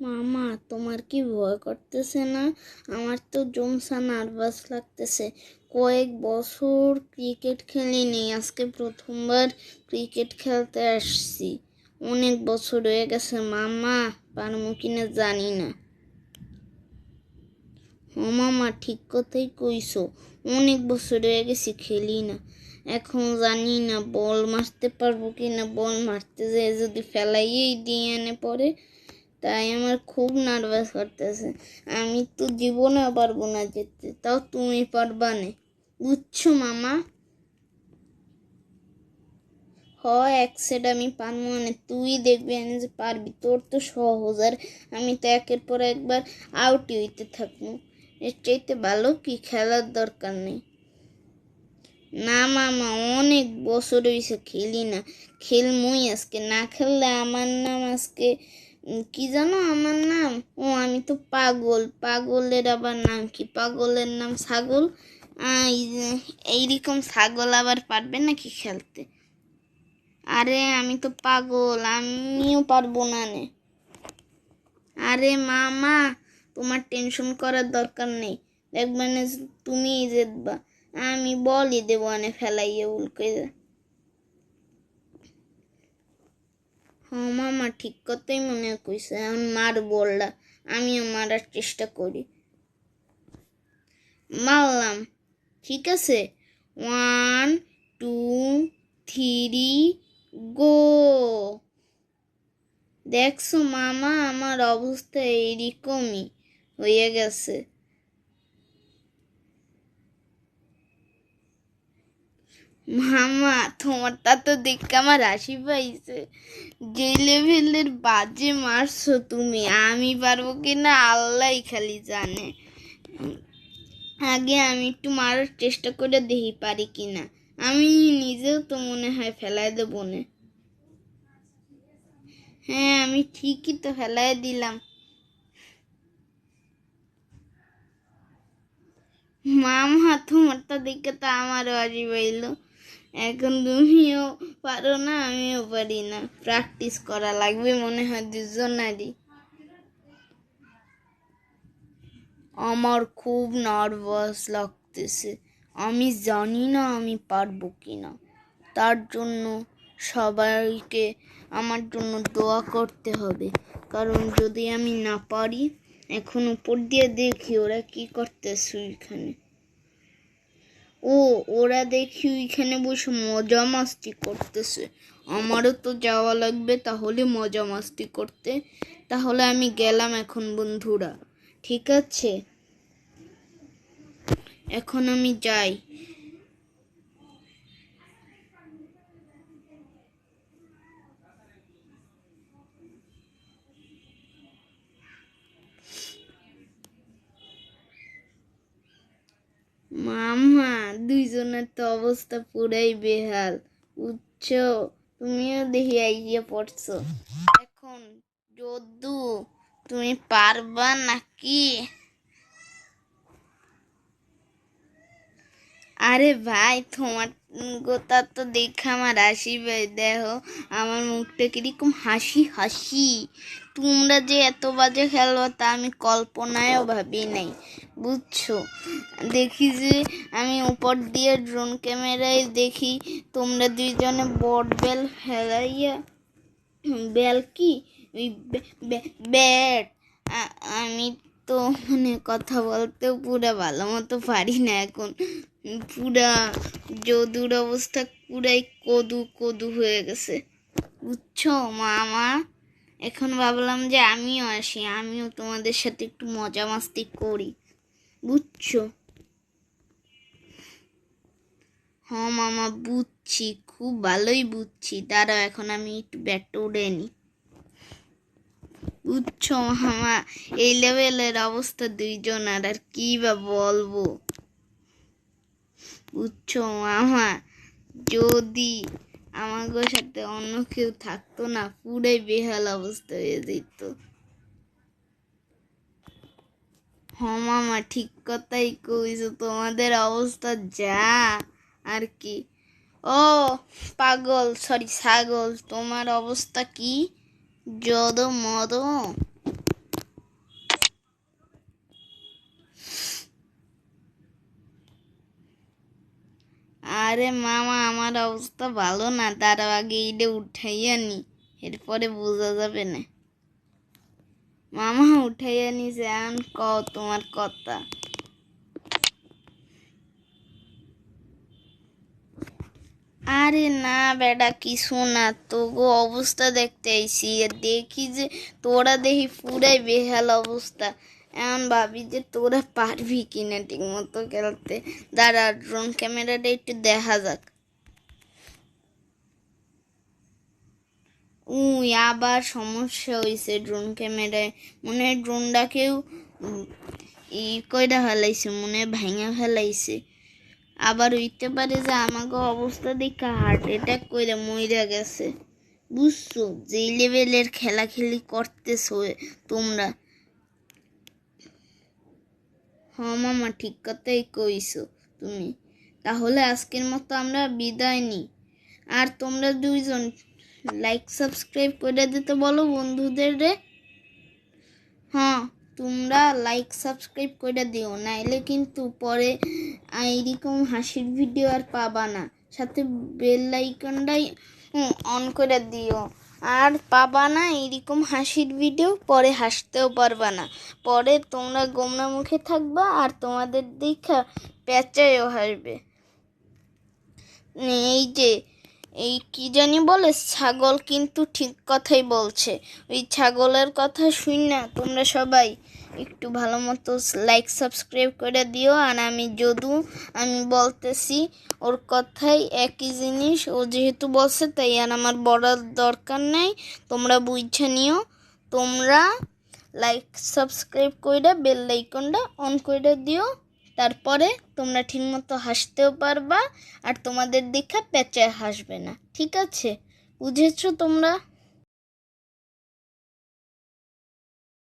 মামা, তোমার কি ভয় করতেছে না? আমার তো জমসা নার্ভাস লাগতেছে। কয়েক বছর ক্রিকেট খেলিনি, আজকে প্রথমবার ক্রিকেট খেলতে আসছি। অনেক বছর হয়ে গেছে মামা, পারমু কিনা জানি না। ও মামা, ঠিক কথাই কইছো, অনেক বছর হয়ে গেছে খেলি না। এখন জানি না বল মারতে পারবো কিনা, বল মারতে যেয়ে যদি ফেলাইয়েই দিয়ে এনে পড়ে, তাই আমার খুব নার্ভাস করতেছে। আমি তো জীবনে পারবো না যেতে, তাও তুমি পারবা না, বুঝছো মামা? হয় এক সেট আমি পারবো না, তুই দেখবি আমি যে পারবি, তোর তো সহজ, আর আমি তো একের পর একবার আউটই হইতে থাকবো। এর চাইতে ভালো কি খেলার দরকার নেই। না মামা, অনেক বছর হয়েছে খেলি না, খেলমুই আজকে। না খেললে আমার নাম আজকে কি জানো আমার নাম? ও, আমি তো পাগল। পাগলের আবার নাম কি? পাগলের নাম ছাগল। এইরকম ছাগল আবার পারবে নাকি খেলতে? আরে আমি তো পাগল, আমিও পারবো না নে। আরে মামা, তোমার টেনশন করার দরকার নেই, দেখবে না তুমিই জিতবা। আমি বলই দেবো আনে ফেলাইয়ে উল্কে। হ্যাঁ মামা, ঠিক কথাই মনে কইছে। এখন মার বললা, আমিও মারার চেষ্টা করি। মারলাম, ঠিক আছে। 1 2 3 গো। দেখছো মামা, আমার অবস্থা এইরকমই হয়ে গেছে। মামা, তোমারটা তো দেখে আমার হাসি পাইছে। যে লেভেলের বাজে মারছো তুমি, আমি পারবো কিনা আল্লাহ খালি জানে। আগে আমি একটু মারার চেষ্টা করে দেখি পারি কিনা। আমি নিজেও তো মনে হয় ফেলায় দেবো না। হ্যাঁ, আমি ঠিকই তো ফেলায় দিলাম। মামা, তোমারটা দেখে তো আমারও হাসি পাইল। এখন তুমিও পারো না, আমিও পারি না। প্র্যাকটিস করা লাগবে মনে হয় দুজনারই। আমার খুব নার্ভাস লাগতেছে, আমি জানি না আমি পারবো কিনা। তার জন্য সবাইকে আমার জন্য দোয়া করতে হবে, কারণ যদি আমি না পারি। এখন উপর দিয়ে দেখি ওরা কি করতেছে ওইখানে। ও, ওরা দেখি ওইখানে বসে মজা মাস্তি করতেছে। আমারও তো যাওয়া লাগবে তাহলে মজা মাস্তি করতে। তাহলে আমি গেলাম এখন বন্ধুরা, ঠিক আছে? এখন আমি যাই। মামা, দুইজনের তো অবস্থা পুরাই বেহাল, বুঝছো? তুমিও দেখি আইয়া পড়ছো। এখন যদু, তুমি পারবা নাকি? আরে ভাই, তোমার গোটা তো দেখে আমার হাসি ভাই, দেখো আমার মুখটা কিরকম হাসি হাসি। তোমরা যে এত বাজে খেলো তা আমি কল্পনায়ও ভাবি নাই, বুঝছো? দেখি যে আমি উপর দিয়ে ড্রোন ক্যামেরায় দেখি তোমরা দুইজনে বট বেল ফেলাইয়া, বেল কি ওই ব্যাট। আমি তো মানে কথা বলতেও পুরা ভালো মতো পারি না এখন। পুরা যদুর অবস্থা পুরাই কদু কদু হয়ে গেছে, বুঝছো মামা? এখন ভাবলাম যে আমিও আসি, আমিও তোমাদের সাথে একটু মজা মাস্তি করি, বুঝছো? হ্যাঁ মামা, বুঝছি, খুব ভালোই বুঝছি। দাঁড়াও, এখন আমি একটু ব্যাটটা উড়ে নিই। বুঝছো মামা, এই লেভেলের অবস্থা দুইজন, আর কি বা বলবো। বুঝছো মামা, যদি আমাদের সাথে অন্য কেউ থাকতো না, পুরাই বেহাল অবস্থা হয়ে যেত। হ্যাঁ মামা, ঠিক কথাই কইছো, তোমাদের অবস্থা যা আর কি। ও পাগল, সরি ছাগল, তোমার অবস্থা কি? যদ মদ আরে মামা, আমার অবস্থা ভালো না, তার আগে এইটা উঠাইয়া নি, এরপরে বোঝা যাবে না। মামা উঠাইয়া নিছে, এখন কও তোমার কথা। আরে না বেটা, কিছু না, তোগো অবস্থা দেখতে আইছি, আর দেখি যে তোরা দেখি পুরাই বেহাল অবস্থা। এখন ভাবি যে তোরা পারবি কিনা ঠিক মতো খেলতে। দাঁড়া, ড্রোন ক্যামেরাটা একটু দেখা যাক। আবার সমস্যা হয়েছে ড্রোন ক্যামেরায়, মনে হয় ড্রোনটাকেও ই কইরা ফেলাইছে, মনে হয় ভাঙা ফেলাইছে। আবার হইতে পারে যে আমাকে অবস্থা দেখে হার্ট অ্যাটাক করে মইরা গেছে। বুঝছো, যেই লেভেলের খেলাখেলি করতেছো তোমরা। মামা, ঠিক কথাই কইছো তুমি। তাহলে আজকের মতো আমরা বিদায় নিই। আর তোমরা দুইজন লাইক সাবস্ক্রাইব করে দিতে বলো বন্ধুদের রে। হ্যাঁ, তোমরা লাইক সাবস্ক্রাইব করে দিও, নাইলে কিন্তু পরে এইরকম হাসির ভিডিও আর পাবা না। সাথে বেল আইকনটাই অন করে দিও, আর পাবা না এইরকম হাসির ভিডিও, পরে হাসতেও পারবা না। পরে তোমরা গোমরা মুখে থাকবা, আর তোমাদের দেখা পেঁচায়ও হাসবে। এই যে এই কি জানি বলে ছাগল, কিন্তু ঠিক কথাই বলছে। ওই ছাগলের কথা শুন না তোমরা সবাই একটু ভালো মতো লাইক সাবস্ক্রাইব করে দিও। আর আমি বলতেছি ওর কথাই একই জিনিস, ও যেহেতু বলছে তাই আর আমার বলার দরকার নেই, তোমরা বুঝে নিও। তোমরা লাইক সাবস্ক্রাইব করে বেল আইকনটা অন করে দিও, তারপরে তোমরা ঠিকমতো হাসতেও পারবা, আর তোমাদের দেখা পেঁচায় হাসবে না। ঠিক আছে, বুঝেছো তোমরা?